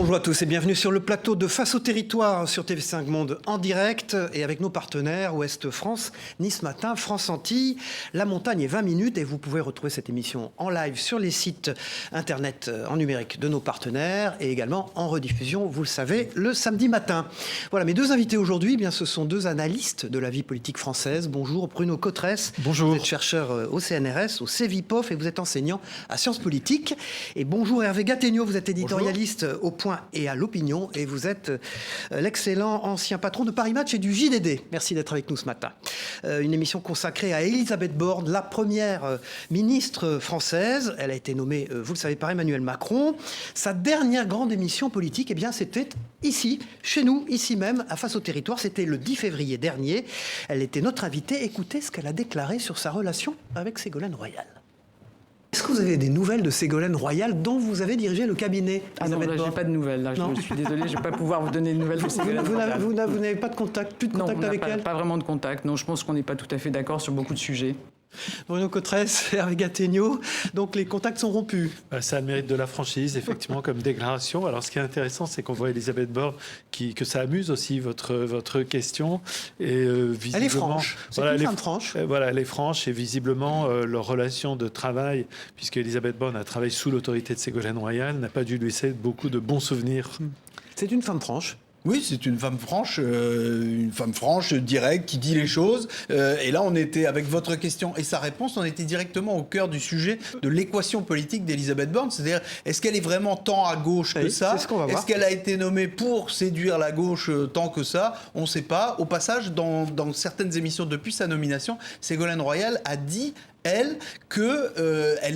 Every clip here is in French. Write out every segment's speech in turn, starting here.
Bonjour à tous et bienvenue sur le plateau de Face au territoire sur TV5 Monde en direct et avec nos partenaires Ouest France, Nice Matin, France Antilles, La Montagne et 20 minutes. Et vous pouvez retrouver cette émission en live sur les sites internet en numérique de nos partenaires et également en rediffusion, vous le savez, le samedi matin. Voilà, mes deux invités aujourd'hui, eh bien, ce sont deux analystes de la vie politique française. Bonjour Bruno Cotresse. Bonjour. Vous êtes chercheur au CNRS, au CEVIPOF et vous êtes enseignant à Sciences Politiques. Et bonjour Hervé Gattegno, vous êtes éditorialiste au Point et à l'Opinion et vous êtes l'excellent ancien patron de Paris Match et du JDD. Merci d'être avec nous ce matin. Une émission consacrée à Elisabeth Borne, la première ministre française. Elle a été nommée, vous le savez, par Emmanuel Macron. Sa dernière grande émission politique, eh bien, c'était ici, chez nous, ici même, à Face au territoire. C'était le 10 février dernier. Elle était notre invitée. Écoutez ce qu'elle a déclaré sur sa relation avec Ségolène Royal. Est-ce que vous avez des nouvelles de Ségolène Royal dont vous avez dirigé le cabinet? Ah non, là, je n'ai pas de nouvelles. Là, je suis désolé, je ne vais pas pouvoir vous donner de nouvelles de Ségolène Royal. Vous n'avez pas de contact, plus de contact avec elle? Pas vraiment de contact. Non, je pense qu'on n'est pas tout à fait d'accord sur beaucoup de sujets. Bruno Cotresse, Hervé Gattegno, donc les contacts sont rompus. Ça a le mérite de la franchise, effectivement, comme déclaration. Alors, ce qui est intéressant, c'est qu'on voit Elisabeth Borne, que ça amuse aussi votre question. Et, visiblement, elle est franche. C'est une femme franche. Voilà, elle est franche et visiblement, leur relation de travail, puisque Elisabeth Borne a travaillé sous l'autorité de Ségolène Royal, n'a pas dû lui laisser beaucoup de bons souvenirs. C'est une femme franche. Oui, c'est une femme franche, directe, qui dit les choses. Et là, on était, avec votre question et sa réponse, on était directement au cœur du sujet de l'équation politique d'Elisabeth Borne. C'est-à-dire, est-ce qu'elle est vraiment tant à gauche que ça? Est-ce qu'elle a été nommée pour séduire la gauche tant que ça? On ne sait pas. Au passage, dans certaines émissions depuis sa nomination, Ségolène Royal a dit qu'elle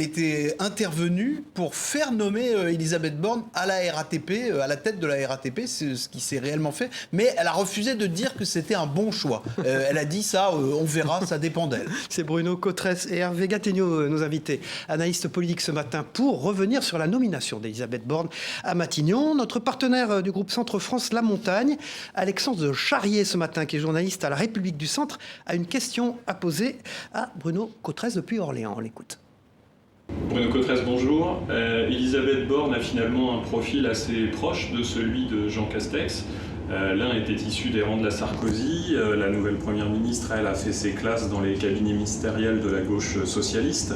était intervenue pour faire nommer Elisabeth Borne à la RATP, à la tête de la RATP, c'est ce qui s'est réellement fait, mais elle a refusé de dire que c'était un bon choix. Elle a dit ça, on verra, ça dépend d'elle. C'est Bruno Cotresse et Hervé Gattegno, nos invités, analystes politiques ce matin, pour revenir sur la nomination d'Elisabeth Borne à Matignon. Notre partenaire du groupe Centre France, La Montagne, Alexandre de Charrier ce matin, qui est journaliste à la République du Centre, a une question à poser à Bruno Cotresse depuis Orléans. On l'écoute. Bruno Cotresse, bonjour. Elisabeth Borne a finalement un profil assez proche de celui de Jean Castex. L'un était issu des rangs de la Sarkozy. La nouvelle première ministre, elle, a fait ses classes dans les cabinets ministériels de la gauche socialiste.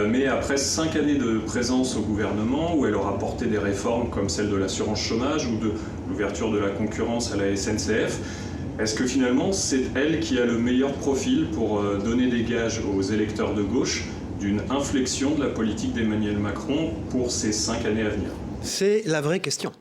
Mais après 5 années de présence au gouvernement, où elle aura porté des réformes comme celle de l'assurance chômage ou de l'ouverture de la concurrence à la SNCF, est-ce que finalement c'est elle qui a le meilleur profil pour donner des gages aux électeurs de gauche d'une inflexion de la politique d'Emmanuel Macron pour ces 5 années à venir? C'est la vraie question.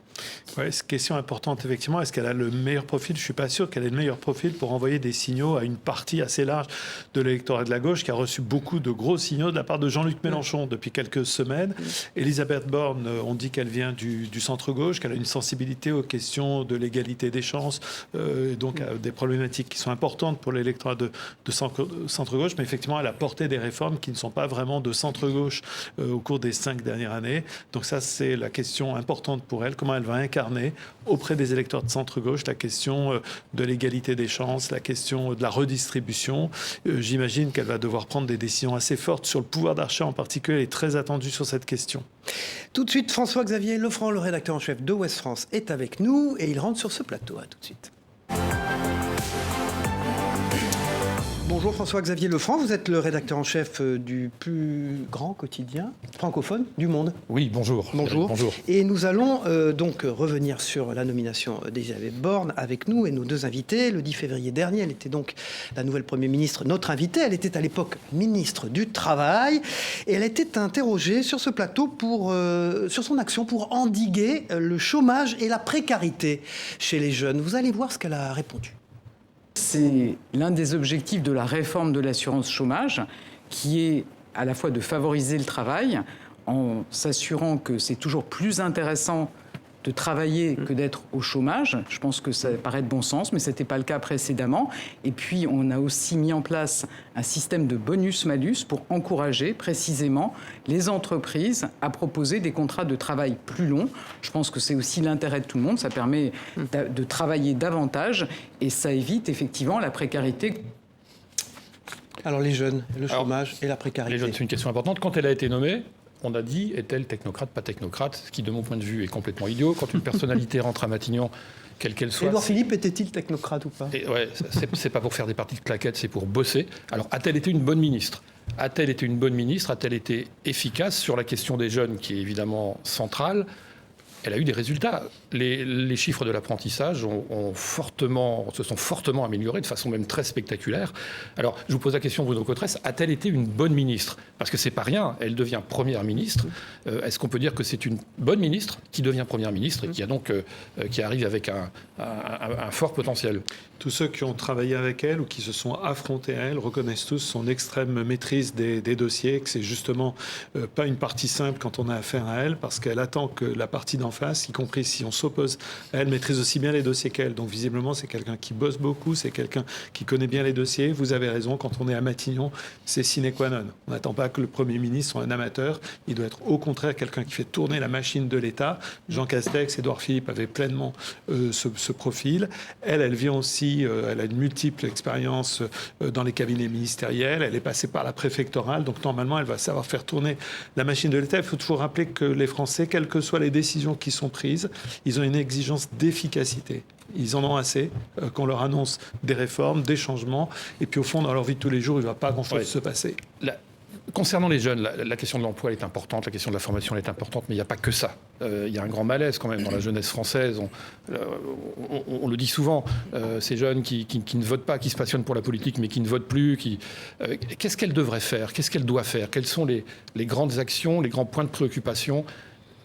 Oui, c'est une question importante, effectivement. Est-ce qu'elle a le meilleur profil? Je ne suis pas sûr qu'elle ait le meilleur profil pour envoyer des signaux à une partie assez large de l'électorat de la gauche qui a reçu beaucoup de gros signaux de la part de Jean-Luc Mélenchon depuis quelques semaines. Elisabeth Borne, on dit qu'elle vient du centre-gauche, qu'elle a une sensibilité aux questions de l'égalité des chances, donc des problématiques qui sont importantes pour l'électorat de centre-gauche. Mais effectivement, elle a porté des réformes qui ne sont pas vraiment de centre-gauche au cours des 5 dernières années. Donc ça, c'est la question importante pour elle. Comment elle va incarner auprès des électeurs de centre-gauche la question de l'égalité des chances, la question de la redistribution. J'imagine qu'elle va devoir prendre des décisions assez fortes sur le pouvoir d'achat en particulier. Elle est très attendue sur cette question. Tout de suite, François-Xavier Lefranc, le rédacteur en chef de Ouest France, est avec nous et il rentre sur ce plateau. À tout de suite. Bonjour François-Xavier Lefranc, vous êtes le rédacteur en chef du plus grand quotidien francophone du monde. Oui, bonjour. Bonjour. Bonjour. Et nous allons donc revenir sur la nomination d'Elisabeth Borne avec nous et nos deux invités. Le 10 février dernier, elle était donc la nouvelle Première ministre, notre invitée. Elle était à l'époque ministre du Travail et elle était interrogée sur ce plateau sur son action pour endiguer le chômage et la précarité chez les jeunes. Vous allez voir ce qu'elle a répondu. C'est l'un des objectifs de la réforme de l'assurance chômage, qui est à la fois de favoriser le travail, en s'assurant que c'est toujours plus intéressant de travailler que d'être au chômage. Je pense que ça paraît de bon sens, mais ce n'était pas le cas précédemment. Et puis, on a aussi mis en place un système de bonus-malus pour encourager précisément les entreprises à proposer des contrats de travail plus longs. Je pense que c'est aussi l'intérêt de tout le monde. Ça permet de travailler davantage et ça évite effectivement la précarité. Alors les jeunes, le chômage et la précarité. Les jeunes, c'est une question importante. Quand elle a été nommée, on a dit, est-elle technocrate, pas technocrate, ce qui, de mon point de vue, est complètement idiot. Quand une personnalité rentre à Matignon, quelle qu'elle soit... Édouard Philippe était-il technocrate ou pas? Ouais, c'est pas pour faire des parties de claquettes, c'est pour bosser. Alors, a-t-elle été une bonne ministre? A-t-elle été une bonne ministre? A-t-elle été efficace sur la question des jeunes, qui est évidemment centrale? Elle a eu des résultats. Les chiffres de l'apprentissage se sont fortement améliorés, de façon même très spectaculaire. Alors, je vous pose la question, Bruno Cotresse, a-t-elle été une bonne ministre? Parce que c'est pas rien, elle devient première ministre. Est-ce qu'on peut dire que c'est une bonne ministre qui devient première ministre et qui arrive avec un fort potentiel? Tous ceux qui ont travaillé avec elle ou qui se sont affrontés à elle reconnaissent tous son extrême maîtrise des dossiers, que c'est justement pas une partie simple quand on a affaire à elle, parce qu'elle attend que la partie d'en face, y compris si on s'oppose à elle, maîtrise aussi bien les dossiers qu'elle. Donc visiblement, c'est quelqu'un qui bosse beaucoup, c'est quelqu'un qui connaît bien les dossiers. Vous avez raison, quand on est à Matignon, c'est sine qua non. On n'attend pas que le Premier ministre soit un amateur. Il doit être au contraire quelqu'un qui fait tourner la machine de l'État. Jean Castex, Édouard Philippe avaient pleinement ce profil. Elle vient aussi, elle a une multiple expérience dans les cabinets ministériels. Elle est passée par la préfectorale. Donc normalement, elle va savoir faire tourner la machine de l'État. Il faut toujours rappeler que les Français, quelles que soient les décisions qui sont prises, ils ont une exigence d'efficacité. Ils en ont assez qu'on leur annonce des réformes, des changements. Et puis au fond, dans leur vie de tous les jours, il ne va pas grand-chose se passer. Concernant les jeunes, la question de l'emploi est importante, la question de la formation est importante, mais il n'y a pas que ça. Il y a un grand malaise quand même dans la jeunesse française. On le dit souvent, ces jeunes qui ne votent pas, qui se passionnent pour la politique, mais qui ne votent plus. Qu'est-ce qu'elle devrait faire? Qu'est-ce qu'elle doit faire? Quelles sont les grandes actions, les grands points de préoccupation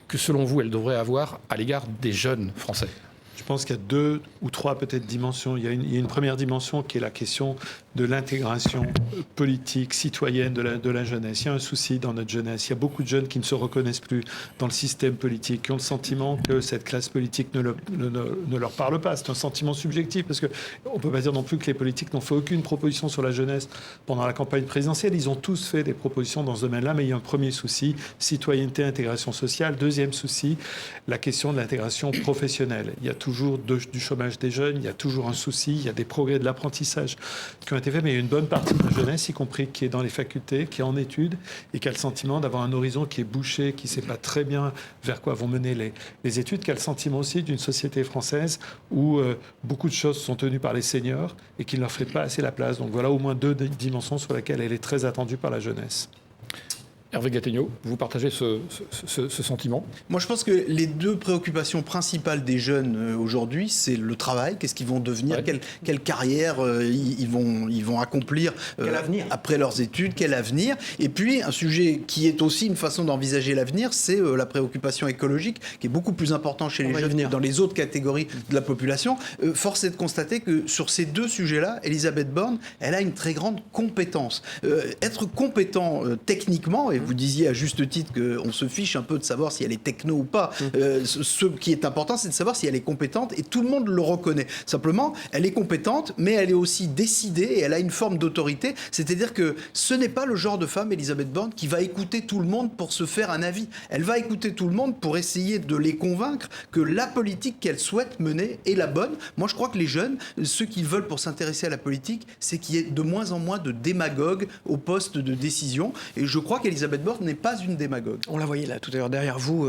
que, selon vous, elle devrait avoir à l'égard des jeunes Français? Je pense qu'il y a 2 ou 3 peut-être dimensions. Il y a une première dimension qui est la question de l'intégration politique, citoyenne de la jeunesse. Il y a un souci dans notre jeunesse. Il y a beaucoup de jeunes qui ne se reconnaissent plus dans le système politique, qui ont le sentiment que cette classe politique ne leur parle pas. C'est un sentiment subjectif, parce qu'on ne peut pas dire non plus que les politiques n'ont fait aucune proposition sur la jeunesse pendant la campagne présidentielle. Ils ont tous fait des propositions dans ce domaine-là, mais il y a un premier souci, citoyenneté, intégration sociale. Deuxième souci, la question de l'intégration professionnelle. Il y a toujours du chômage des jeunes, il y a toujours un souci, il y a des progrès de l'apprentissage qui ont été faits, mais il y a une bonne partie de la jeunesse, y compris qui est dans les facultés, qui est en études et qui a le sentiment d'avoir un horizon qui est bouché, qui ne sait pas très bien vers quoi vont mener les études, qui a le sentiment aussi d'une société française où beaucoup de choses sont tenues par les seniors et qui ne leur fait pas assez la place. Donc voilà au moins 2 dimensions sur lesquelles elle est très attendue par la jeunesse. Hervé Gattegno, vous partagez ce sentiment? Moi, je pense que les 2 préoccupations principales des jeunes aujourd'hui, c'est le travail. Qu'est-ce qu'ils vont devenir? Quelle carrière ils vont accomplir après leurs études? Quel avenir? Et puis, un sujet qui est aussi une façon d'envisager l'avenir, c'est la préoccupation écologique, qui est beaucoup plus importante chez les jeunes que dans les autres catégories de la population. Force est de constater que sur ces 2 sujets-là, Elisabeth Borne, elle a une très grande compétence. Être compétent techniquement, et vous disiez à juste titre qu'on se fiche un peu de savoir si elle est techno ou pas. Ce qui est important, c'est de savoir si elle est compétente, et tout le monde le reconnaît. Simplement, elle est compétente, mais elle est aussi décidée, et elle a une forme d'autorité. C'est-à-dire que ce n'est pas le genre de femme, Elisabeth Borne, qui va écouter tout le monde pour se faire un avis. Elle va écouter tout le monde pour essayer de les convaincre que la politique qu'elle souhaite mener est la bonne. Moi, je crois que les jeunes, ceux qui veulent pour s'intéresser à la politique, c'est qu'il y ait de moins en moins de démagogues au poste de décision. Et je crois qu'Elisabeth Borne n'est pas une démagogue. On la voyait là tout à l'heure derrière vous,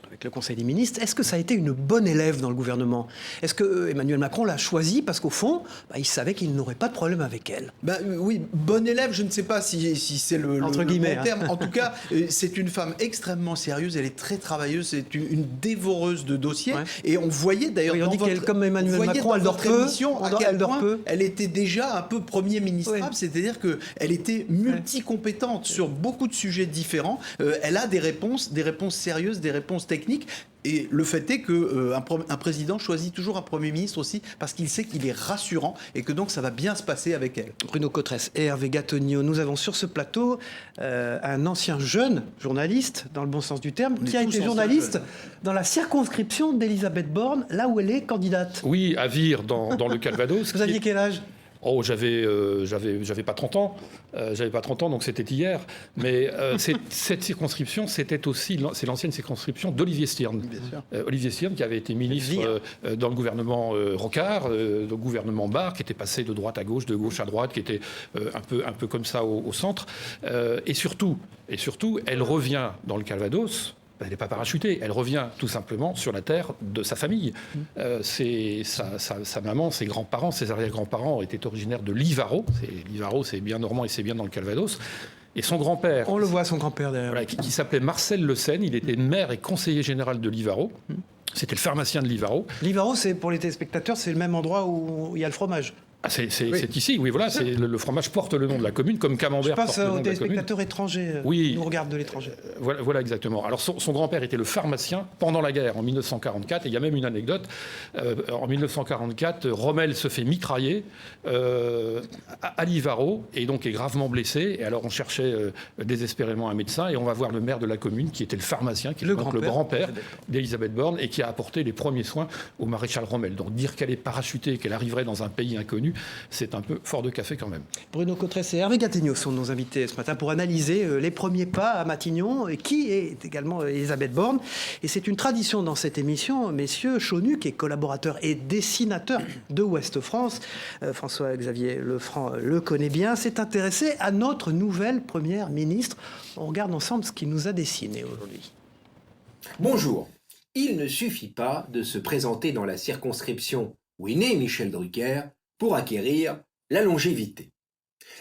avec le Conseil des ministres. Est-ce que ça a été une bonne élève dans le gouvernement? Est-ce que Emmanuel Macron l'a choisie parce qu'au fond, il savait qu'il n'aurait pas de problème avec elle? Oui, bonne élève, je ne sais pas si c'est le bon terme. En tout cas, c'est une femme extrêmement sérieuse, elle est très travailleuse, c'est une dévoreuse de dossiers. Ouais. Et on voyait d'ailleurs on dit qu'elle, comme Emmanuel Macron, elle dort peu. Elle était déjà un peu premier ministrable, c'est-à-dire qu'elle était multicompétente sur beaucoup de sujets différents. Elle a des réponses sérieuses, des réponses techniques. Et le fait est qu'un président choisit toujours un Premier ministre aussi parce qu'il sait qu'il est rassurant et que donc ça va bien se passer avec elle. Bruno Cotresse et Hervé Gattegno, nous avons sur ce plateau un ancien jeune journaliste, dans le bon sens du terme, qui a été journaliste dans la circonscription d'Elisabeth Borne, là où elle est candidate. Oui, à Vire, dans le Calvados. Vous aviez quel âge? Oh, j'avais pas 30 ans. J'avais pas 30 ans, donc c'était hier. Mais cette circonscription, c'est l'ancienne circonscription d'Olivier Stirn. Olivier Stirn, qui avait été ministre dans le gouvernement Rocard, le gouvernement Barre, qui était passé de droite à gauche, de gauche à droite, qui était un peu comme ça au centre. Et surtout, elle revient dans le Calvados. Elle n'est pas parachutée, elle revient tout simplement sur la terre de sa famille. Sa maman, ses grands-parents, ses arrière-grands-parents étaient originaires de Livaro. Livaro, c'est bien normand et c'est bien dans le Calvados. Et son grand-père... On le voit, son grand-père derrière. Voilà, qui s'appelait Marcel Le Senne, il était maire et conseiller général de Livaro. C'était le pharmacien de Livaro. Livaro, pour les téléspectateurs, c'est le même endroit où il y a le fromage. C'est ici, oui, voilà. Le fromage porte le nom de la commune, comme Camembert porte le nom de la commune. Je passe aux téléspectateurs étrangers, nous regardent de l'étranger. Voilà, exactement. Alors, son grand-père était le pharmacien pendant la guerre, en 1944. Et il y a même une anecdote. En 1944, Rommel se fait mitrailler à Livaro, et donc est gravement blessé. Et alors, on cherchait désespérément un médecin, et on va voir le maire de la commune, qui était le pharmacien, qui était donc le grand-père d'Elisabeth Borne, et qui a apporté les premiers soins au maréchal Rommel. Donc, dire qu'elle est parachutée, qu'elle arriverait dans un pays inconnu, c'est un peu fort de café quand même. Bruno Cotresse et Hervé Gattegno sont nos invités ce matin pour analyser les premiers pas à Matignon, qui est également Elisabeth Borne. Et c'est une tradition dans cette émission, messieurs. Chonu, qui est collaborateur et dessinateur de Ouest France, François-Xavier Lefranc le connaît bien, s'est intéressé à notre nouvelle première ministre. On regarde ensemble ce qu'il nous a dessiné aujourd'hui. Bonjour. Il ne suffit pas de se présenter dans la circonscription où est né Michel Drucker pour acquérir la longévité.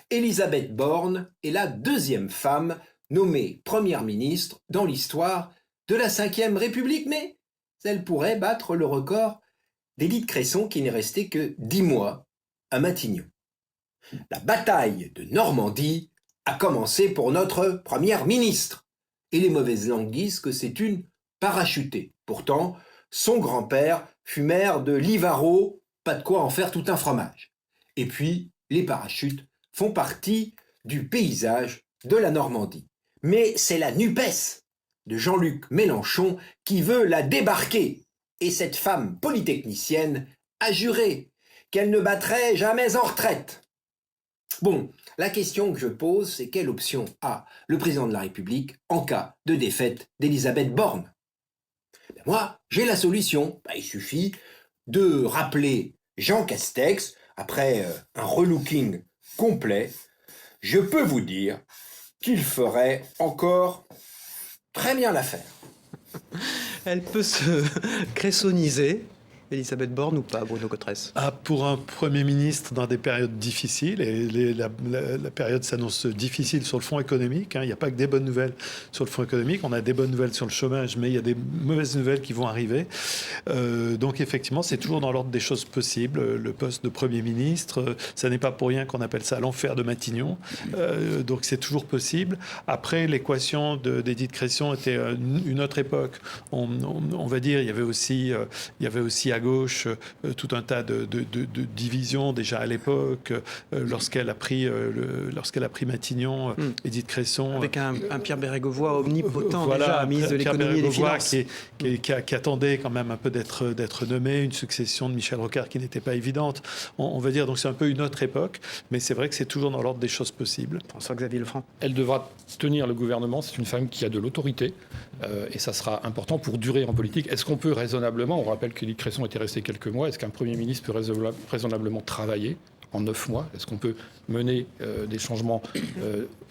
Elisabeth Borne est la deuxième femme nommée première ministre dans l'histoire de la Ve République, mais elle pourrait battre le record d'Édith Cresson qui n'est restée que 10 mois à Matignon. La bataille de Normandie a commencé pour notre première ministre, et les mauvaises langues disent que c'est une parachutée. Pourtant, son grand-père fut maire de Livaro, pas de quoi en faire tout un fromage. Et puis, les parachutes font partie du paysage de la Normandie. Mais c'est la NUPES de Jean-Luc Mélenchon qui veut la débarquer. Et cette femme polytechnicienne a juré qu'elle ne battrait jamais en retraite. Bon, la question que je pose, c'est quelle option a le président de la République en cas de défaite d'Elisabeth Borne ? Moi, j'ai la solution. Il suffit de rappeler Jean Castex, après un relooking complet. Je peux vous dire qu'il ferait encore très bien l'affaire. Elle peut se cressoniser, Elisabeth Borne, ou pas, Bruno Cotresse ? Pour un Premier ministre dans des périodes difficiles, et la période s'annonce difficile sur le front économique, il n'y a pas que des bonnes nouvelles sur le front économique, on a des bonnes nouvelles sur le chômage, mais il y a des mauvaises nouvelles qui vont arriver. Donc effectivement, c'est toujours dans l'ordre des choses possibles. Le poste de Premier ministre, ça n'est pas pour rien qu'on appelle ça l'enfer de Matignon, donc c'est toujours possible. Après, l'équation d'Édith Cresson était une autre époque. On va dire, il y avait aussi à gauche tout un tas de divisions déjà à l'époque, lorsqu'elle a pris Matignon, Édith Cresson. Avec un Pierre Bérégovoy omnipotent, déjà, ministre de l'économie et des finances. Qui attendait quand même un peu d'être nommé, une succession de Michel Rocard qui n'était pas évidente. On va dire, donc c'est un peu une autre époque, mais c'est vrai que c'est toujours dans l'ordre des choses possibles. François-Xavier Lefranc. Elle devra tenir le gouvernement, c'est une femme qui a de l'autorité, et ça sera important pour durer en politique. Est-ce qu'on peut raisonnablement, on rappelle qu'Édith Cresson était resté quelques mois, est-ce qu'un Premier ministre peut raisonnablement travailler en 9 mois ? Est-ce qu'on peut mener des changements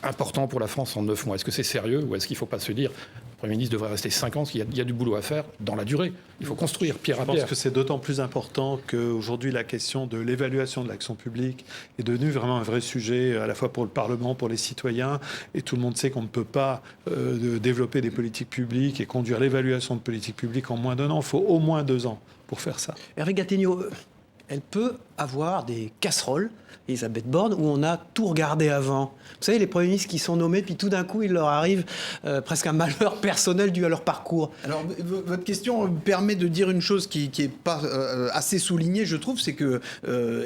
importants pour la France en 9 mois ? Est-ce que c'est sérieux ou est-ce qu'il ne faut pas se dire le Premier ministre devrait rester 5 ans, parce qu'il y a du boulot à faire dans la durée. Il faut construire pierre à pierre. Je pense que c'est d'autant plus important qu'aujourd'hui, la question de l'évaluation de l'action publique est devenue vraiment un vrai sujet, à la fois pour le Parlement, pour les citoyens. Et tout le monde sait qu'on ne peut pas développer des politiques publiques et conduire l'évaluation de politiques publiques en moins d'1 an. Il faut au moins 2 ans pour faire ça. Hervé Gattegno, elle peut avoir des casseroles, Elisabeth Borne, où on a tout regardé avant. Vous savez, les premiers ministres qui sont nommés, puis tout d'un coup, il leur arrive presque un malheur personnel dû à leur parcours. Alors, votre question permet de dire une chose qui n'est pas assez soulignée, je trouve, c'est que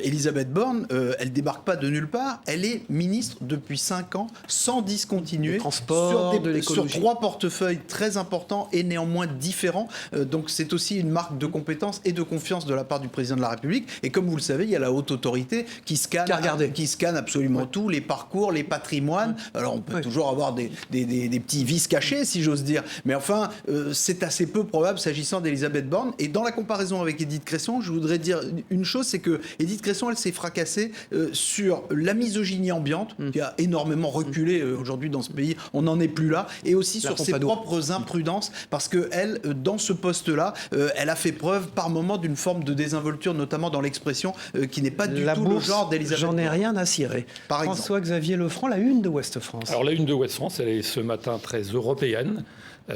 Elisabeth Borne, elle débarque pas de nulle part, elle est ministre depuis 5 ans, sans discontinuer, des transports, de l'écologie, sur 3 portefeuilles très importants et néanmoins différents. Donc, c'est aussi une marque de compétence et de confiance de la part du président de la République. Et comme vous le savez, il y a la haute autorité qui scanne absolument tout, les parcours, les patrimoines. Alors on peut toujours avoir des petits vices cachés, si j'ose dire. Mais enfin, c'est assez peu probable s'agissant d'Elisabeth Borne. Et dans la comparaison avec Édith Cresson, je voudrais dire une chose, c'est que Édith Cresson, elle s'est fracassée sur la misogynie ambiante, qui a énormément reculé aujourd'hui dans ce pays. On n'en est plus là. Et aussi sur ses propres imprudences, parce qu'elle, dans ce poste-là, elle a fait preuve par moments d'une forme de désinvolture, notamment dans l'expression, qui n'est pas du tout le genre d'Elisabeth Borne. J'en ai rien à cirer. François-Xavier Lefranc, la une de Ouest France. Alors la une de Ouest France, elle est ce matin très européenne,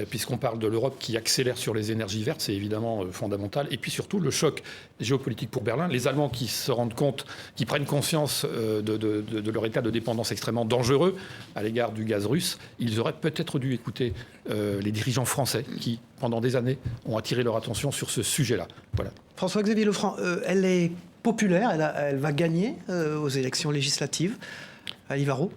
puisqu'on parle de l'Europe qui accélère sur les énergies vertes, c'est évidemment fondamental. Et puis surtout, le choc géopolitique pour Berlin. Les Allemands qui se rendent compte, qui prennent conscience de leur état de dépendance extrêmement dangereux à l'égard du gaz russe, ils auraient peut-être dû écouter les dirigeants français qui, pendant des années, ont attiré leur attention sur ce sujet-là. Voilà. François-Xavier Lefranc, elle est populaire, elle va gagner aux élections législatives à Livaro.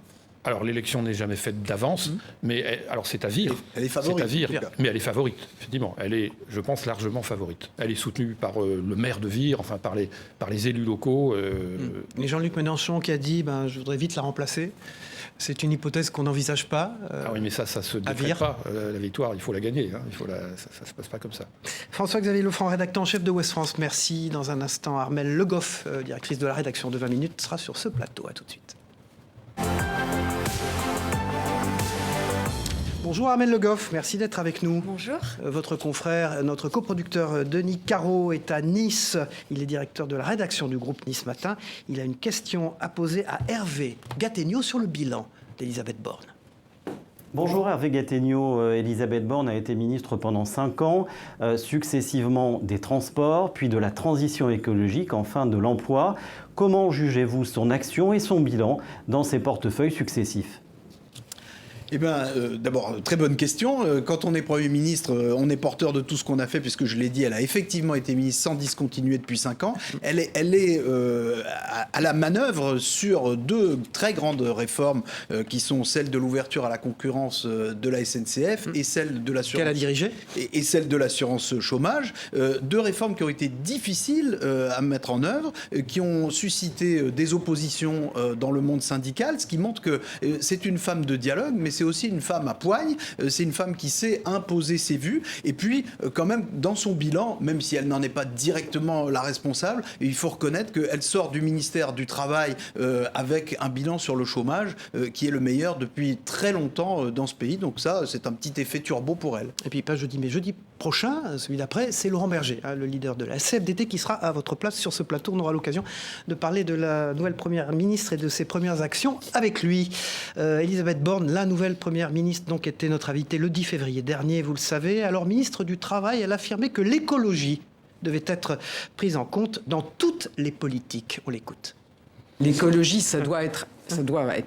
Alors l'élection n'est jamais faite d'avance, mais alors c'est à vivre. Elle est favorite. C'est à vivre, mais elle est favorite, effectivement. Elle est, je pense, largement favorite. Elle est soutenue par le maire de Vire, enfin par les élus locaux. Et Jean-Luc Mélenchon qui a dit je voudrais vite la remplacer. C'est une hypothèse qu'on n'envisage pas. Ah oui, mais ça se décrète pas. La victoire, il faut la gagner. Hein. Ça ne se passe pas comme ça. François-Xavier Lefranc, rédacteur en chef de Ouest France. Merci. Dans un instant, Armelle Le Goff, directrice de la rédaction de 20 minutes, sera sur ce plateau. À tout de suite. Bonjour Armelle Le Goff, merci d'être avec nous. Bonjour. Votre confrère, notre coproducteur Denis Caro est à Nice. Il est directeur de la rédaction du groupe Nice Matin. Il a une question à poser à Hervé Gattegno sur le bilan d'Elisabeth Borne. Bonjour Hervé Gattegno. Elisabeth Borne a été ministre pendant 5 ans, successivement des transports, puis de la transition écologique, enfin de l'emploi. Comment jugez-vous son action et son bilan dans ces portefeuilles successifs ? Eh bien, d'abord, très bonne question. Quand on est Premier ministre, on est porteur de tout ce qu'on a fait, puisque je l'ai dit, elle a effectivement été ministre sans discontinuer depuis 5 ans. Elle est à la manœuvre sur 2 très grandes réformes qui sont celles de l'ouverture à la concurrence de la SNCF et celle de l'assurance... Qu'elle a dirigée. Et celle de l'assurance chômage. 2 réformes qui ont été difficiles à mettre en œuvre, qui ont suscité des oppositions dans le monde syndical, ce qui montre que c'est une femme de dialogue, mais c'est aussi une femme à poigne, c'est une femme qui sait imposer ses vues, et puis quand même dans son bilan, même si elle n'en est pas directement la responsable, il faut reconnaître qu'elle sort du ministère du Travail avec un bilan sur le chômage qui est le meilleur depuis très longtemps dans ce pays, donc ça c'est un petit effet turbo pour elle. Et puis pas jeudi, mais jeudi prochain, celui d'après, c'est Laurent Berger, le leader de la CFDT, qui sera à votre place sur ce plateau. On aura l'occasion de parler de la nouvelle première ministre et de ses premières actions avec lui. Elisabeth Borne, la nouvelle première ministre, donc, était notre invitée le 10 février dernier, vous le savez. Alors, ministre du Travail, elle affirmait que l'écologie devait être prise en compte dans toutes les politiques. On l'écoute. L'écologie, ça doit être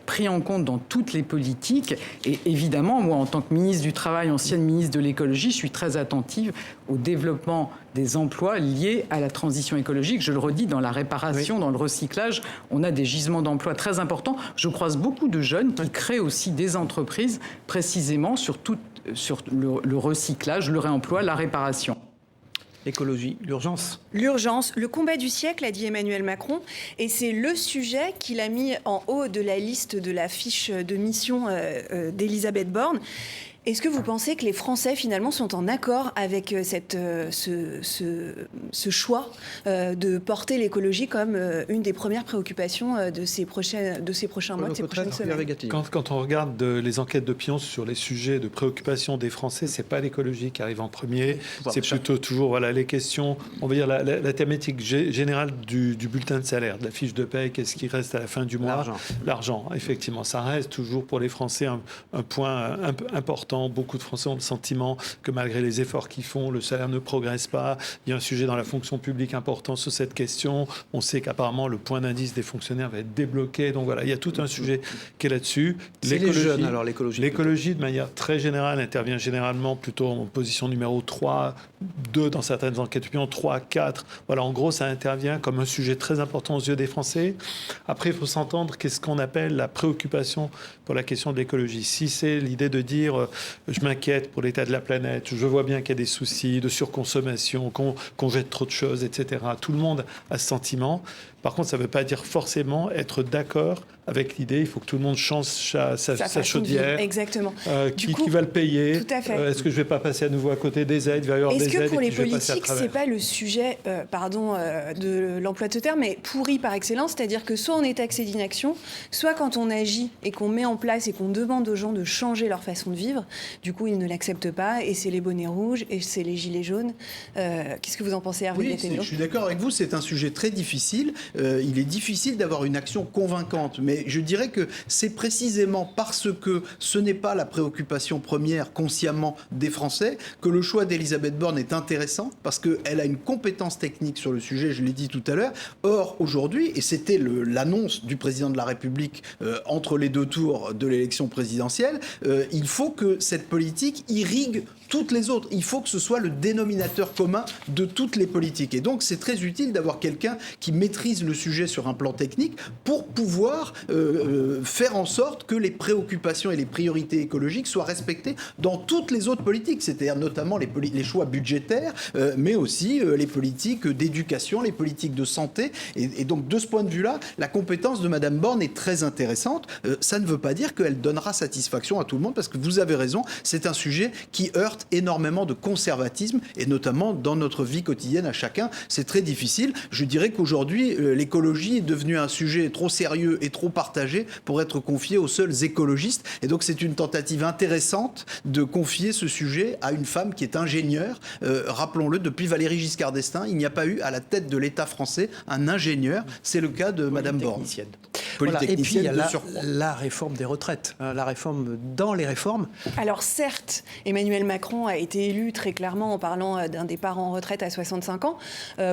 pris en compte dans toutes les politiques. Et évidemment, moi, en tant que ministre du Travail, ancienne ministre de l'écologie, je suis très attentive au développement des emplois liés à la transition écologique. Je le redis, dans la réparation, dans le recyclage, on a des gisements d'emplois très importants. Je croise beaucoup de jeunes qui créent aussi des entreprises précisément sur le recyclage, le réemploi, la réparation. L'écologie, l'urgence. L'urgence, le combat du siècle, a dit Emmanuel Macron. Et c'est le sujet qu'il a mis en haut de la liste de la fiche de mission d'Elisabeth Borne. Est-ce que vous pensez que les Français, finalement, sont en accord avec ce choix de porter l'écologie comme une des premières préoccupations de ces prochains mois, de ces prochaines semaines ? Quand on regarde les enquêtes d'opinion sur les sujets de préoccupation des Français, c'est pas l'écologie qui arrive en premier, c'est plutôt toujours les questions, on va dire la thématique générale du bulletin de salaire, de la fiche de paie, qu'est-ce qui reste à la fin du mois ? L'argent, effectivement. Ça reste toujours pour les Français un point important. Beaucoup de Français ont le sentiment que malgré les efforts qu'ils font, le salaire ne progresse pas. Il y a un sujet dans la fonction publique important sur cette question. On sait qu'apparemment, le point d'indice des fonctionnaires va être débloqué. Donc voilà, il y a tout un sujet qui est là-dessus. C'est les jeunes, alors, l'écologie. L'écologie, de manière très générale, intervient généralement plutôt en position numéro 3, 2 dans certaines enquêtes d'opinion, 3, 4. Voilà, en gros, ça intervient comme un sujet très important aux yeux des Français. Après, il faut s'entendre qu'est-ce qu'on appelle la préoccupation pour la question de l'écologie. Si c'est l'idée de dire je m'inquiète pour l'état de la planète, je vois bien qu'il y a des soucis de surconsommation, qu'on jette trop de choses, etc. Tout le monde a ce sentiment. Par contre, ça ne veut pas dire forcément être d'accord avec l'idée, il faut que tout le monde change sa chaudière. Exactement. Qui va le payer? Tout à fait. Est-ce que je ne vais pas passer à nouveau à côté des aides? Il va y avoir des aides. Est-ce que pour les politiques, ce n'est pas le sujet de l'emploi de ce terme, mais pourri par excellence? C'est-à-dire que soit on est taxé d'inaction, soit quand on agit et qu'on met en place et qu'on demande aux gens de changer leur façon de vivre, du coup, ils ne l'acceptent pas et c'est les bonnets rouges et c'est les gilets jaunes. Qu'est-ce que vous en pensez, Hervé Gattegno? Je suis d'accord avec vous, c'est un sujet très difficile. Il est difficile d'avoir une action convaincante, mais je dirais que c'est précisément parce que ce n'est pas la préoccupation première consciemment des Français que le choix d'Elisabeth Borne est intéressant, parce qu'elle a une compétence technique sur le sujet, je l'ai dit tout à l'heure. Or, aujourd'hui, et c'était l'annonce du président de la République entre les deux tours de l'élection présidentielle, il faut que cette politique irrigue toutes les autres. Il faut que ce soit le dénominateur commun de toutes les politiques. Et donc, c'est très utile d'avoir quelqu'un qui maîtrise le sujet sur un plan technique pour pouvoir faire en sorte que les préoccupations et les priorités écologiques soient respectées dans toutes les autres politiques, c'est-à-dire notamment les choix budgétaires, mais aussi les politiques d'éducation, les politiques de santé. Et donc, de ce point de vue-là, la compétence de Madame Borne est très intéressante. Ça ne veut pas dire qu'elle donnera satisfaction à tout le monde, parce que vous avez raison, c'est un sujet qui heurte énormément de conservatisme, et notamment dans notre vie quotidienne à chacun. C'est très difficile. Je dirais qu'aujourd'hui, l'écologie est devenue un sujet trop sérieux et trop partagé pour être confié aux seuls écologistes. Et donc, c'est une tentative intéressante de confier ce sujet à une femme qui est ingénieure. Rappelons-le, depuis Valéry Giscard d'Estaing, il n'y a pas eu à la tête de l'État français un ingénieur. C'est le cas de Madame Borne. Voilà. Et puis, il y a la réforme des retraites, la réforme dans les réformes. Alors certes, Emmanuel Macron a été élu très clairement en parlant d'un départ en retraite à 65 ans.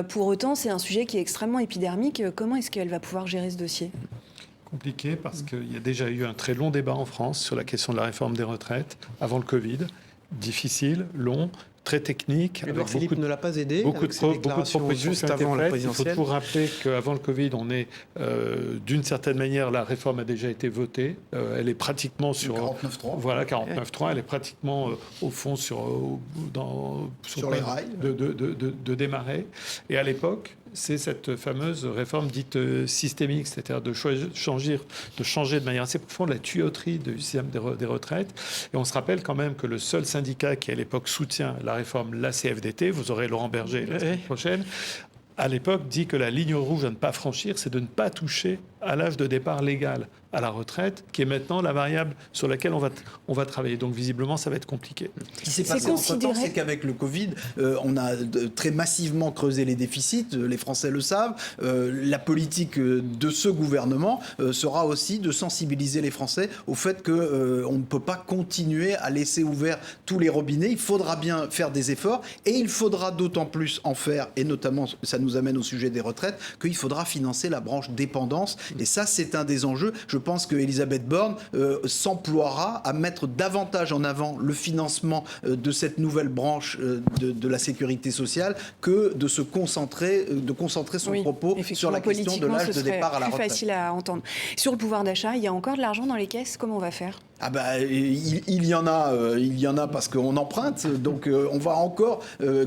Pour autant, c'est un sujet qui est extrêmement épidermique. Comment est-ce qu'elle va pouvoir gérer ce dossier ? Compliqué, parce qu'il y a déjà eu un très long débat en France sur la question de la réforme des retraites avant le Covid. Difficile, long, très technique. Édouard Philippe ne l'a pas aidé. Beaucoup de propositions juste avant la présidentielle. Il faut toujours rappeler qu'avant le Covid, on est d'une certaine manière, la réforme a déjà été votée. Elle est pratiquement sur 49.3. Voilà, 49.3. Elle est pratiquement au fond sur les rails de démarrer. Et à l'époque, c'est cette fameuse réforme dite systémique, c'est-à-dire de changer de manière assez profonde la tuyauterie du système des retraites. Et on se rappelle quand même que le seul syndicat qui à l'époque soutient la réforme, la CFDT, vous aurez Laurent Berger la semaine prochaine, à l'époque dit que la ligne rouge à ne pas franchir, c'est de ne pas toucher à l'âge de départ légal à la retraite, qui est maintenant la variable sur laquelle on va travailler. Donc visiblement, ça va être compliqué. Ce qui s'est passé entre-temps, c'est qu'avec le Covid, on a très massivement creusé les déficits, les Français le savent. La politique de ce gouvernement sera aussi de sensibiliser les Français au fait qu'on ne peut pas continuer à laisser ouverts tous les robinets. Il faudra bien faire des efforts, et il faudra d'autant plus en faire, et notamment, ça nous amène au sujet des retraites, qu'il faudra financer la branche dépendance. Et ça, c'est un des enjeux. Je pense qu'Elisabeth Borne s'emploiera à mettre davantage en avant le financement de cette nouvelle branche de la sécurité sociale que de se concentrer son propos sur la question de l'âge de départ à la retraite. C'est plus facile à entendre. Sur le pouvoir d'achat, il y a encore de l'argent dans les caisses. Comment on va faire ? Ah bah, il y en a parce qu'on emprunte, donc on va encore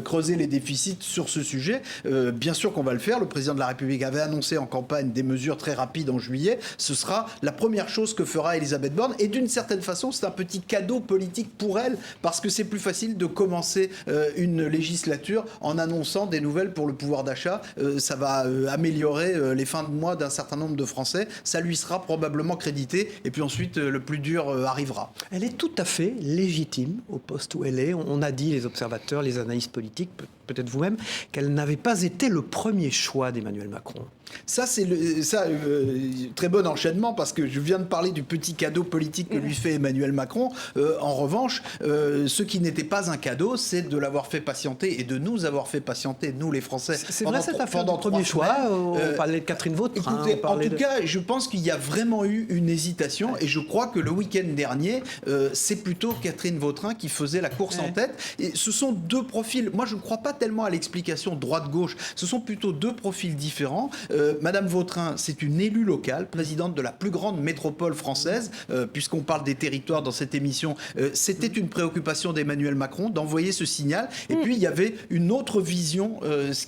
creuser les déficits sur ce sujet. Bien sûr qu'on va le faire. Le président de la République avait annoncé en campagne des mesures très rapides en juillet. Ce sera la première chose que fera Elisabeth Borne, et d'une certaine façon, c'est un petit cadeau politique pour elle, parce que c'est plus facile de commencer une législature en annonçant des nouvelles pour le pouvoir d'achat. Ça va améliorer les fins de mois d'un certain nombre de Français. Ça lui sera probablement crédité, et puis ensuite, le plus dur arrivera. Elle est tout à fait légitime au poste où elle est. On a dit, les observateurs, les analystes politiques, peut-être vous-même, qu'elle n'avait pas été le premier choix d'Emmanuel Macron. Ça, c'est très bon enchaînement, parce que je viens de parler du petit cadeau politique que lui fait Emmanuel Macron. En revanche, ce qui n'était pas un cadeau, c'est de l'avoir fait patienter, et de nous avoir fait patienter, nous les Français. C'est vrai, cette affaire de premier choix. On parlait de Catherine Vautrin. Écoutez, en tout cas, je pense qu'il y a vraiment eu une hésitation, et je crois que le week-end week-end dernier, c'est plutôt Catherine Vautrin qui faisait la course en tête. Et ce sont deux profils. Moi, je ne crois pas tellement à l'explication droite-gauche. Ce sont plutôt deux profils différents. Madame Vautrin, c'est une élue locale, présidente de la plus grande métropole française, puisqu'on parle des territoires dans cette émission. C'était une préoccupation d'Emmanuel Macron d'envoyer ce signal. Et puis, il y avait une autre vision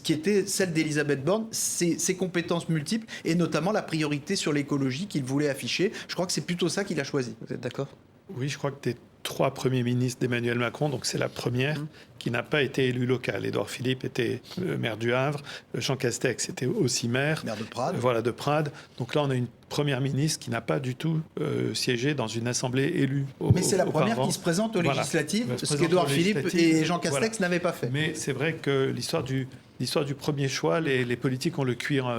qui était celle d'Elisabeth Borne, ses compétences multiples et notamment la priorité sur l'écologie qu'il voulait afficher. Je crois que c'est plutôt ça qu'il a choisi. Vous êtes d'accord ? Oui, je crois que des 3 premiers ministres d'Emmanuel Macron, donc c'est la première qui n'a pas été élue locale. Édouard Philippe était maire du Havre, Jean Castex était aussi maire. Maire de Prades. Voilà, de Prades. Donc là, on a une première ministre qui n'a pas du tout siégé dans une assemblée élue. Mais c'est la première qui se présente aux législatives, ce qu'Édouard Philippe et Jean Castex n'avaient pas fait. Mais c'est vrai que l'histoire du premier choix, les politiques ont le cuir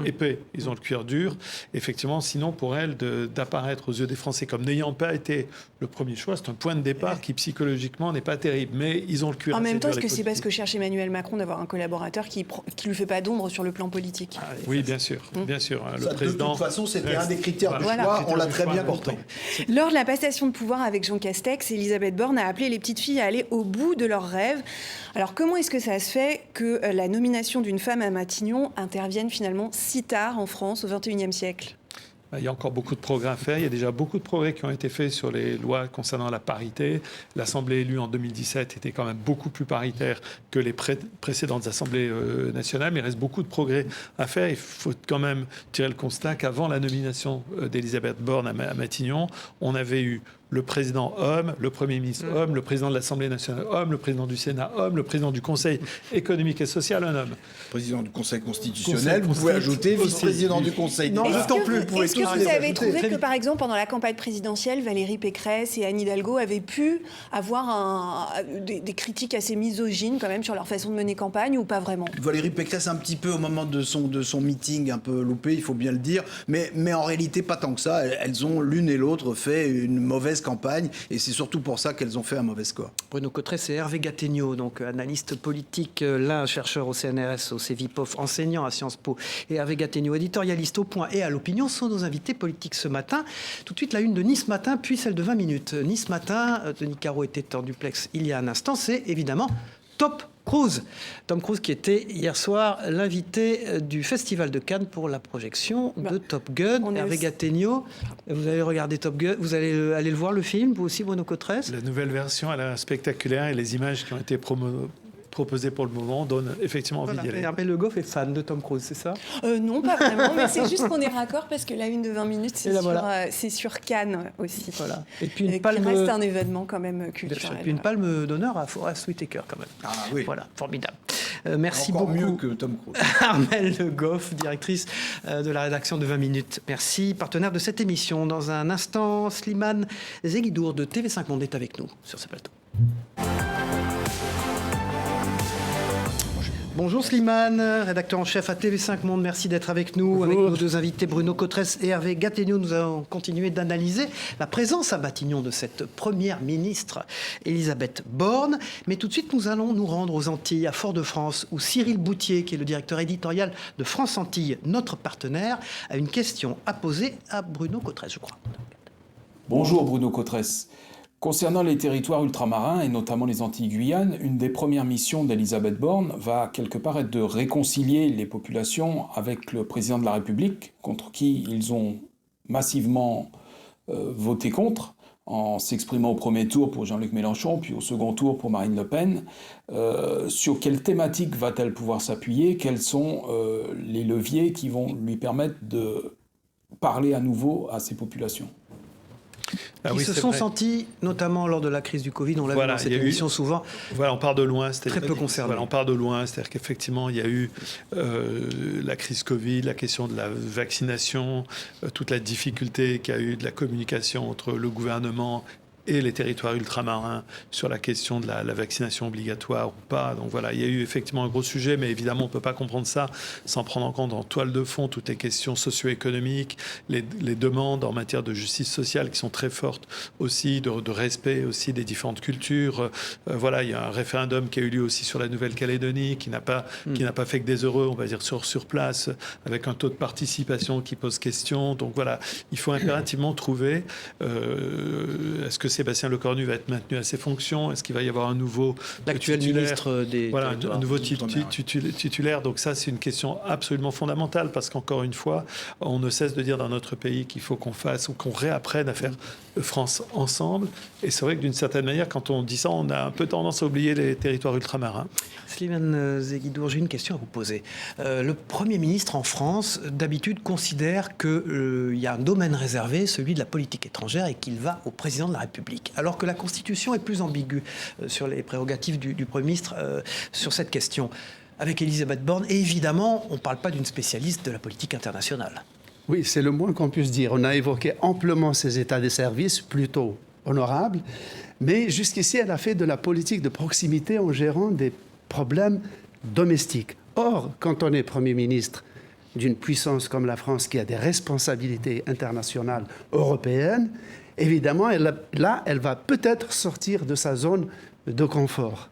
épais, ils ont le cuir dur. Effectivement, sinon, pour elle, d'apparaître aux yeux des Français comme n'ayant pas été le premier choix, c'est un point de départ qui, psychologiquement, n'est pas terrible. Mais ils ont le cuir en même temps, est-ce que c'est parce que cherche Emmanuel Macron d'avoir un collaborateur qui lui fait pas d'ombre sur le plan politique? Oui, bien sûr. Bien sûr. Le président, de toute façon, c'était un des critères du choix. On l'a très bien compris. Lors de la passation de pouvoir avec Jean Castex, Elisabeth Borne a appelé les petites filles à aller au bout de leurs rêves. Alors, comment est-ce que ça se fait que la nomination d'une femme à Matignon intervienne finalement si tard en France, au XXIe siècle? Il y a encore beaucoup de progrès à faire. Il y a déjà beaucoup de progrès qui ont été faits sur les lois concernant la parité. L'Assemblée élue en 2017 était quand même beaucoup plus paritaire que les précédentes Assemblées nationales. Mais il reste beaucoup de progrès à faire. Il faut quand même tirer le constat qu'avant la nomination d'Elisabeth Borne à Matignon, on avait eu le président homme, le Premier ministre homme, le président de l'Assemblée nationale homme, le président du Sénat homme, le président du Conseil économique et social un homme. Président du Conseil constitutionnel, vous pouvez ajouter vice-président du Conseil. Non, d'autant plus. Est-ce que vous avez trouvé que, par exemple, pendant la campagne présidentielle, Valérie Pécresse et Anne Hidalgo avaient pu avoir des critiques assez misogynes quand même sur leur façon de mener campagne ou pas vraiment? Valérie Pécresse un petit peu au moment de son meeting un peu loupé, il faut bien le dire, mais en réalité pas tant que ça. Elles ont l'une et l'autre fait une mauvaise campagne et c'est surtout pour ça qu'elles ont fait un mauvais score. Bruno Cotresse et Hervé Gattegno, donc analyste politique, l'un chercheur au CNRS, au CEVIPOF, enseignant à Sciences Po, et Hervé Gattegno, éditorialiste au Point et à l'Opinion, sont nos invités politiques ce matin. Tout de suite, la une de Nice Matin, puis celle de 20 minutes. Nice Matin, Denis Caro était en duplex il y a un instant, c'est évidemment Top Cruise. Tom Cruise qui était hier soir l'invité du Festival de Cannes pour la projection de Top Gun. Hervé Gattegno, vous allez regarder Top Gun, vous allez aller le voir le film, vous aussi Bruno Cotresse? La nouvelle version, elle est spectaculaire et les images qui ont été proposé pour le moment donne effectivement envie d'y aller. Hervé Le Goff est fan de Tom Cruise, c'est ça? Non, pas vraiment, mais c'est juste qu'on est raccord parce que la une de 20 minutes, c'est sur Cannes aussi. Voilà. Et puis qui reste un événement quand même culturel. Et puis une palme d'honneur à Forest Whitaker quand même. Ah oui. Voilà, formidable. Merci encore beaucoup. Mieux que Tom Cruise. Armelle Le Goff, directrice de la rédaction de 20 minutes. Merci, partenaire de cette émission. Dans un instant, Slimane Zeguidour de TV5 Monde est avec nous sur ce plateau. Bonjour Slimane, rédacteur en chef à TV5 Monde, merci d'être avec nous. Bonjour. Avec nos deux invités Bruno Cotresse et Hervé Gattegno, nous allons continuer d'analyser la présence à Matignon de cette première ministre Elisabeth Borne. Mais tout de suite, nous allons nous rendre aux Antilles, à Fort-de-France, où Cyril Boutier, qui est le directeur éditorial de France Antilles, notre partenaire, a une question à poser à Bruno Cotresse, je crois. Bonjour Bruno Cotresse. Concernant les territoires ultramarins, et notamment les Antilles-Guyane, une des premières missions d'Elisabeth Borne va quelque part être de réconcilier les populations avec le président de la République, contre qui ils ont massivement voté contre, en s'exprimant au premier tour pour Jean-Luc Mélenchon, puis au second tour pour Marine Le Pen. Sur quelle thématique va-t-elle pouvoir s'appuyer? Quels sont les leviers qui vont lui permettre de parler à nouveau à ces populations? Qui se sont sentis, notamment lors de la crise du Covid, on l'a vu dans cette émission souvent. Voilà, on part de loin, très peu concerné. Voilà, on part de loin, c'est-à-dire qu'effectivement, il y a eu la crise Covid, la question de la vaccination, toute la difficulté qu'il y a eu de la communication entre le gouvernement et les territoires ultramarins sur la question de la vaccination obligatoire ou pas. Donc voilà, il y a eu effectivement un gros sujet, mais évidemment, on ne peut pas comprendre ça sans prendre en compte en toile de fond toutes les questions socio-économiques, les demandes en matière de justice sociale qui sont très fortes aussi, de respect aussi des différentes cultures. Voilà, il y a un référendum qui a eu lieu aussi sur la Nouvelle-Calédonie, qui n'a pas fait que des heureux, on va dire, sur place, avec un taux de participation qui pose question. Donc voilà, il faut impérativement trouver, est-ce que Sébastien Lecornu va être maintenu à ses fonctions? Est-ce qu'il va y avoir un nouveau l'actuel ministre des un nouveau titulaire? Donc ça, c'est une question absolument fondamentale, parce qu'encore une fois, on ne cesse de dire dans notre pays qu'il faut qu'on fasse ou qu'on réapprenne à faire France ensemble. Et c'est vrai que d'une certaine manière, quand on dit ça, on a un peu tendance à oublier les territoires ultramarins. Slimane Zeguidour, j'ai une question à vous poser. Le Premier ministre en France, d'habitude, considère qu'il y a un domaine réservé, celui de la politique étrangère, et qu'il va au président de la République. Alors que la Constitution est plus ambiguë sur les prérogatives du Premier ministre sur cette question. Avec Elisabeth Borne, et évidemment, on ne parle pas d'une spécialiste de la politique internationale. Oui, c'est le moins qu'on puisse dire. On a évoqué amplement ses états de service, plutôt honorables, mais jusqu'ici, elle a fait de la politique de proximité en gérant des problèmes domestiques. Or, quand on est Premier ministre d'une puissance comme la France, qui a des responsabilités internationales européennes, évidemment, elle va peut-être sortir de sa zone de confort.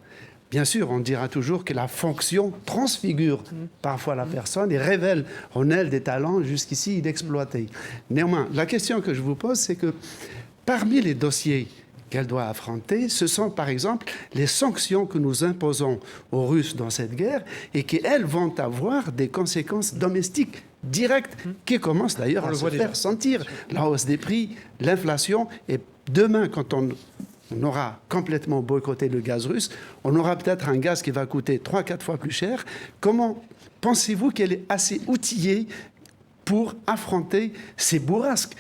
Bien sûr, on dira toujours que la fonction transfigure parfois la personne et révèle en elle des talents jusqu'ici inexploités. Néanmoins, la question que je vous pose, c'est que parmi les dossiers qu'elle doit affronter, ce sont par exemple les sanctions que nous imposons aux Russes dans cette guerre et qui, elles, vont avoir des conséquences domestiques directes qui commencent d'ailleurs à se faire sentir. La hausse des prix, l'inflation, et demain, quand on aura complètement boycotté le gaz russe, on aura peut-être un gaz qui va coûter 3-4 fois plus cher. Comment pensez-vous qu'elle est assez outillée pour affronter ces bourrasques?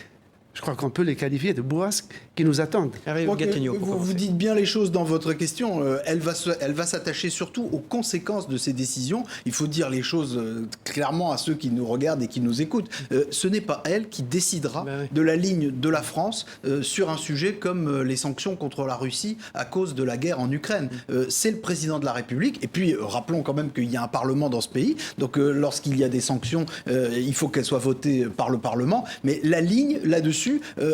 Je crois qu'on peut les qualifier de bourrasques qui nous attendent. Vous dites bien les choses dans votre question. Elle va s'attacher surtout aux conséquences de ces décisions. Il faut dire les choses clairement à ceux qui nous regardent et qui nous écoutent. Ce n'est pas elle qui décidera de la ligne de la France sur un sujet comme les sanctions contre la Russie à cause de la guerre en Ukraine. C'est le président de la République. Et puis, rappelons quand même qu'il y a un Parlement dans ce pays. Donc, lorsqu'il y a des sanctions, il faut qu'elles soient votées par le Parlement. Mais la ligne là-dessus,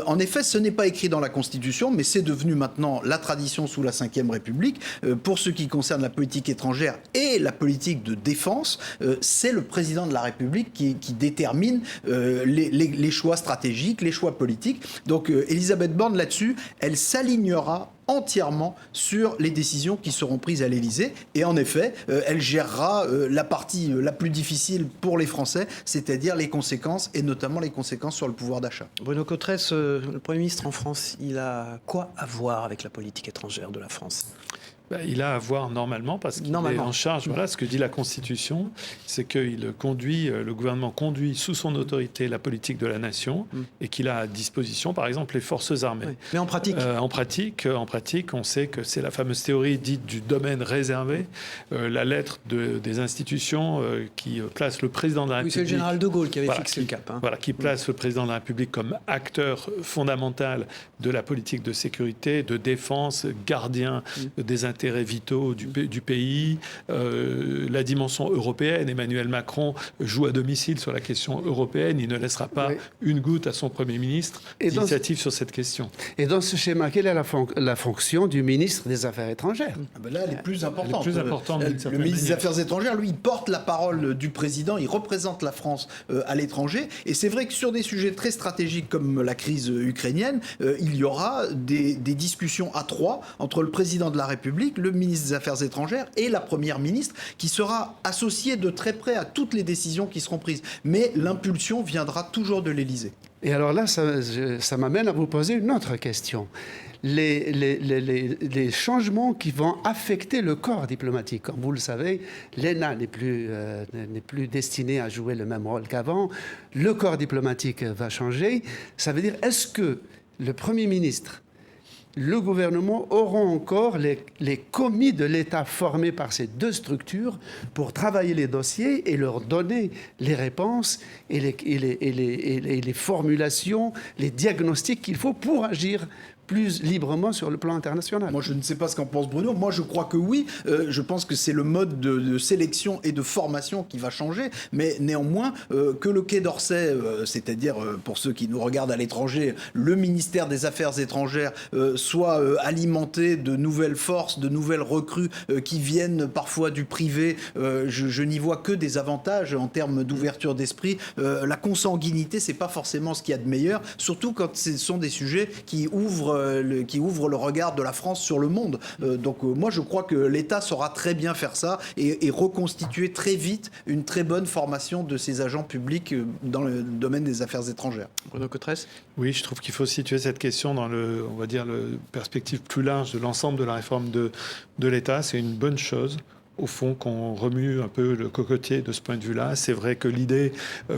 en effet, ce n'est pas écrit dans la Constitution, mais c'est devenu maintenant la tradition sous la Ve République. Pour ce qui concerne la politique étrangère et la politique de défense, c'est le président de la République qui détermine les choix stratégiques, les choix politiques. Donc, Elisabeth Borne, là-dessus, elle s'alignera entièrement sur les décisions qui seront prises à l'Élysée. Et en effet, elle gérera la partie la plus difficile pour les Français, c'est-à-dire les conséquences, et notamment les conséquences sur le pouvoir d'achat. Bruno Cotresse, le Premier ministre en France, il a quoi à voir avec la politique étrangère de la France ? Il a à voir normalement parce qu'il est en charge. Voilà ce que dit la Constitution, c'est que le gouvernement conduit sous son autorité la politique de la nation et qu'il a à disposition, par exemple, les forces armées. Oui. Mais en pratique en pratique, on sait que c'est la fameuse théorie dite du domaine réservé, la lettre des institutions qui place le président de la République. Oui, c'est le général de Gaulle qui avait fixé le cap. Voilà, qui place le président de la République comme acteur fondamental de la politique de sécurité, de défense, gardien des intérêts vitaux du pays. La dimension européenne, Emmanuel Macron joue à domicile sur la question européenne. Il ne laissera pas une goutte à son Premier ministre d'initiative sur cette question. Et dans ce schéma, quelle est la fonction du ministre des Affaires étrangères? Là, elle est plus importante. Le ministre des Affaires étrangères, lui, il porte la parole du président, il représente la France à l'étranger. Et c'est vrai que sur des sujets très stratégiques comme la crise ukrainienne, il y aura des discussions à trois entre le président de la République, le ministre des Affaires étrangères et la Première ministre, qui sera associée de très près à toutes les décisions qui seront prises. Mais l'impulsion viendra toujours de l'Élysée. Et alors là, ça m'amène à vous poser une autre question. Les changements qui vont affecter le corps diplomatique. Comme vous le savez, l'ENA n'est plus destiné à jouer le même rôle qu'avant. Le corps diplomatique va changer. Ça veut dire, est-ce que le Premier ministre, le gouvernement auront encore les commis de l'État formés par ces deux structures pour travailler les dossiers et leur donner les réponses et les formulations, les diagnostics qu'il faut pour agir plus librement sur le plan international. Moi, je ne sais pas ce qu'en pense Bruno. Moi, je crois que oui. Je pense que c'est le mode de sélection et de formation qui va changer. Mais néanmoins, que le Quai d'Orsay, c'est-à-dire pour ceux qui nous regardent à l'étranger, le ministère des Affaires étrangères soit alimenté de nouvelles forces, de nouvelles recrues qui viennent parfois du privé, je n'y vois que des avantages en termes d'ouverture d'esprit. La consanguinité, c'est pas forcément ce qu'il y a de meilleur, surtout quand ce sont des sujets qui ouvrent le regard de la France sur le monde. Donc moi, je crois que l'État saura très bien faire ça et reconstituer très vite une très bonne formation de ses agents publics dans le domaine des affaires étrangères. Bruno Cotresse ? Oui, je trouve qu'il faut situer cette question dans le perspective plus large de l'ensemble de la réforme de l'État. C'est une bonne chose, au fond, qu'on remue un peu le cocotier de ce point de vue-là. C'est vrai que l'idée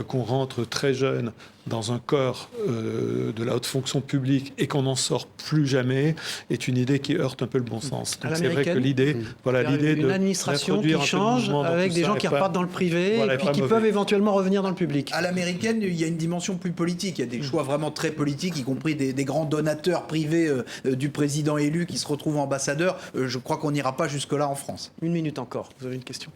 qu'on rentre très jeune dans un corps de la haute fonction publique et qu'on n'en sort plus jamais est une idée qui heurte un peu le bon sens. Donc c'est vrai que l'idée une administration qui change avec des gens qui repartent dans le privé et puis qui peuvent éventuellement revenir dans le public. À l'américaine, il y a une dimension plus politique. Il y a des choix vraiment très politiques, y compris des grands donateurs privés du président élu qui se retrouvent ambassadeurs. Je crois qu'on n'ira pas jusque-là en France. Une minute encore. Vous avez une question ?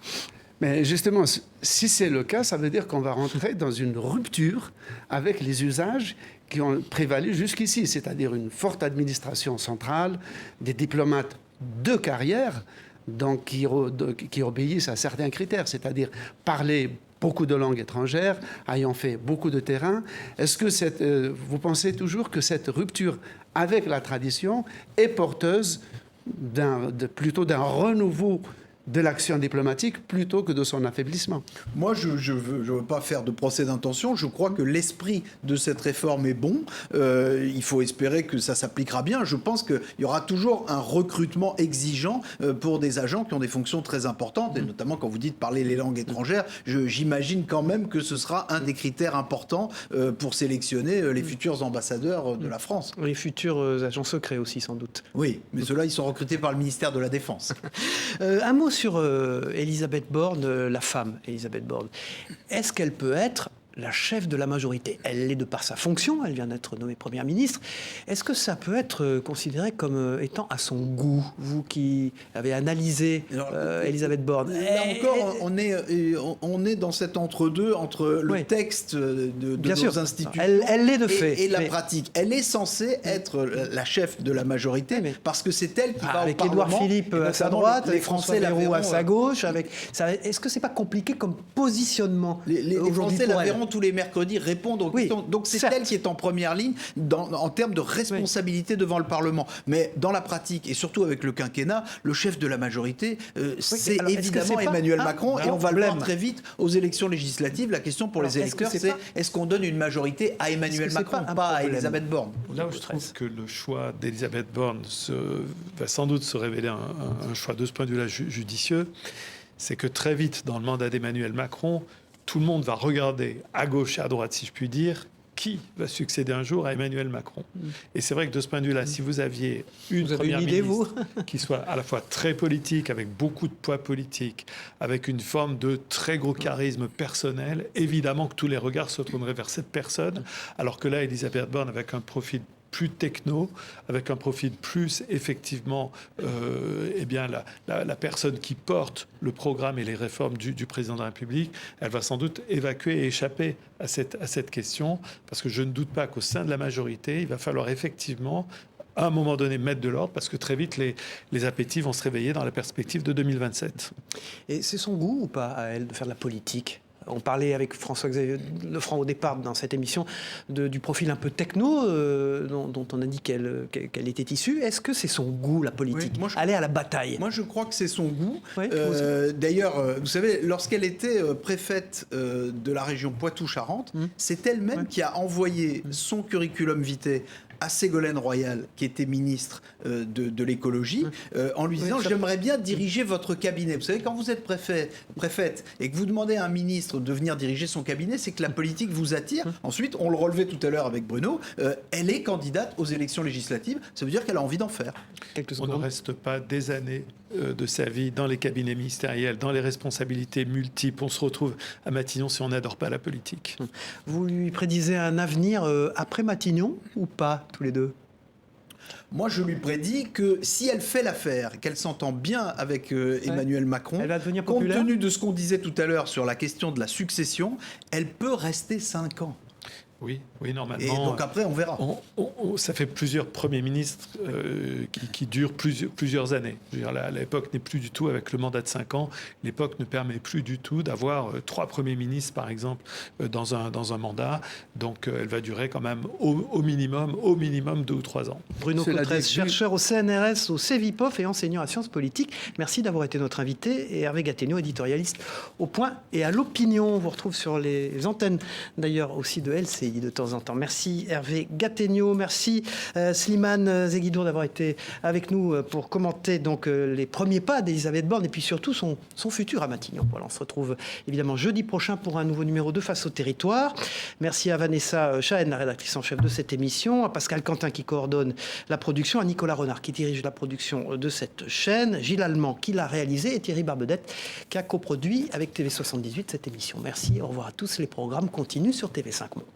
Mais justement, si c'est le cas, ça veut dire qu'on va rentrer dans une rupture avec les usages qui ont prévalu jusqu'ici, c'est-à-dire une forte administration centrale, des diplomates de carrière, donc qui obéissent à certains critères, c'est-à-dire parler beaucoup de langues étrangères, ayant fait beaucoup de terrain. Est-ce que vous pensez toujours que cette rupture avec la tradition est porteuse plutôt d'un renouveau de l'action diplomatique plutôt que de son affaiblissement? Moi, je veux pas faire de procès d'intention. Je crois que l'esprit de cette réforme est bon. Il faut espérer que ça s'appliquera bien. Je pense qu'il y aura toujours un recrutement exigeant pour des agents qui ont des fonctions très importantes, et notamment quand vous dites parler les langues étrangères, j'imagine quand même que ce sera un des critères importants pour sélectionner les futurs ambassadeurs de la France. Les futurs agents secrets aussi, sans doute. Oui, mais ceux-là, ils sont recrutés par le ministère de la Défense. Un mot sur Elisabeth Borne, la femme Elisabeth Borne. Est-ce qu'elle peut être la chef de la majorité? Elle l'est de par sa fonction, elle vient d'être nommée Première ministre. Est-ce que ça peut être considéré comme étant à son goût, vous qui avez analysé Elisabeth Borne? Là encore, on est dans cet entre-deux entre le texte de nos institutions elle l'est de fait, et la pratique. Elle est censée être la chef de la majorité parce que c'est elle qui va au Parlement. Avec Édouard Philippe à sa droite, les avec François Bayrou à sa gauche. Est-ce que c'est pas compliqué comme positionnement? Les Français la verront tous les mercredis répondre aux questions. Donc c'est elle qui est en première ligne en termes de responsabilité devant le Parlement. Mais dans la pratique, et surtout avec le quinquennat, le chef de la majorité, c'est évidemment Emmanuel Macron. Et on va le voir très vite aux élections législatives. La question pour les électeurs, c'est est-ce qu'on donne une majorité à Emmanuel Macron, pas à Elisabeth Borne? Là où je trouve que le choix d'Elisabeth Borne va sans doute se révéler un choix de ce point de vue-là judicieux, c'est que très vite, dans le mandat d'Emmanuel Macron, tout le monde va regarder à gauche et à droite, si je puis dire, qui va succéder un jour à Emmanuel Macron. Et c'est vrai que de ce point de vue-là, si vous aviez une première ministre qui soit à la fois très politique, avec beaucoup de poids politique, avec une forme de très gros charisme personnel, évidemment que tous les regards se tourneraient vers cette personne, alors que là, Elisabeth Borne, avec un profil plus techno, avec un profil plus effectivement la personne qui porte le programme et les réformes du président de la République, elle va sans doute évacuer et échapper à cette question, parce que je ne doute pas qu'au sein de la majorité, il va falloir effectivement à un moment donné mettre de l'ordre, parce que très vite les appétits vont se réveiller dans la perspective de 2027. Et c'est son goût ou pas à elle de faire de la politique? On parlait avec François-Xavier Lefranc au départ dans cette émission du profil un peu techno dont on a dit qu'elle était issue. Est-ce que c'est son goût, la politique, aller à la bataille? Moi, je crois que c'est son goût. D'ailleurs, vous savez, lorsqu'elle était préfète de la région Poitou-Charentes, c'est elle-même qui a envoyé son curriculum vitae à Ségolène Royal, qui était ministre de l'écologie, en lui disant « J'aimerais bien diriger votre cabinet ». Vous savez, quand vous êtes préfète et que vous demandez à un ministre de venir diriger son cabinet, c'est que la politique vous attire. Ensuite, on le relevait tout à l'heure avec Bruno, elle est candidate aux élections législatives. Ça veut dire qu'elle a envie d'en faire. On ne reste pas des années de sa vie dans les cabinets ministériels, dans les responsabilités multiples. On se retrouve à Matignon si on n'adore pas la politique. Vous lui prédisez un avenir après Matignon ou pas, tous les deux? Moi, je lui prédis que si elle fait l'affaire, qu'elle s'entend bien avec Emmanuel Macron, elle va devenir compte populaire. tenu de ce qu'on disait tout à l'heure sur la question de la succession, elle peut rester 5 ans. Oui, normalement. Et donc après, on verra. Ça fait plusieurs premiers ministres qui durent plusieurs années. Je veux dire, l'époque n'est plus du tout avec le mandat de 5 ans. L'époque ne permet plus du tout d'avoir 3 premiers ministres, par exemple, dans un mandat. Donc, elle va durer quand même au minimum 2 ou 3 ans. Bruno Cotresse, chercheur au CNRS, au CEVIPOF et enseignant à sciences politiques. Merci d'avoir été notre invité. Et Hervé Gattegno, éditorialiste au Point et à l'Opinion. On vous retrouve sur les antennes, d'ailleurs, aussi de LCI de temps en temps. Merci Hervé Gattegno, merci Slimane Zeguidour d'avoir été avec nous pour commenter donc les premiers pas d'Elisabeth Borne et puis surtout son futur à Matignon. Voilà, on se retrouve évidemment jeudi prochain pour un nouveau numéro de Face au territoire. Merci à Vanessa Chahen, la rédactrice en chef de cette émission, à Pascal Quentin qui coordonne la production, à Nicolas Renard qui dirige la production de cette chaîne, Gilles Allemand qui l'a réalisé et Thierry Barbedette qui a coproduit avec TV78 cette émission. Merci, au revoir à tous. Les programmes continuent sur TV5 Monde.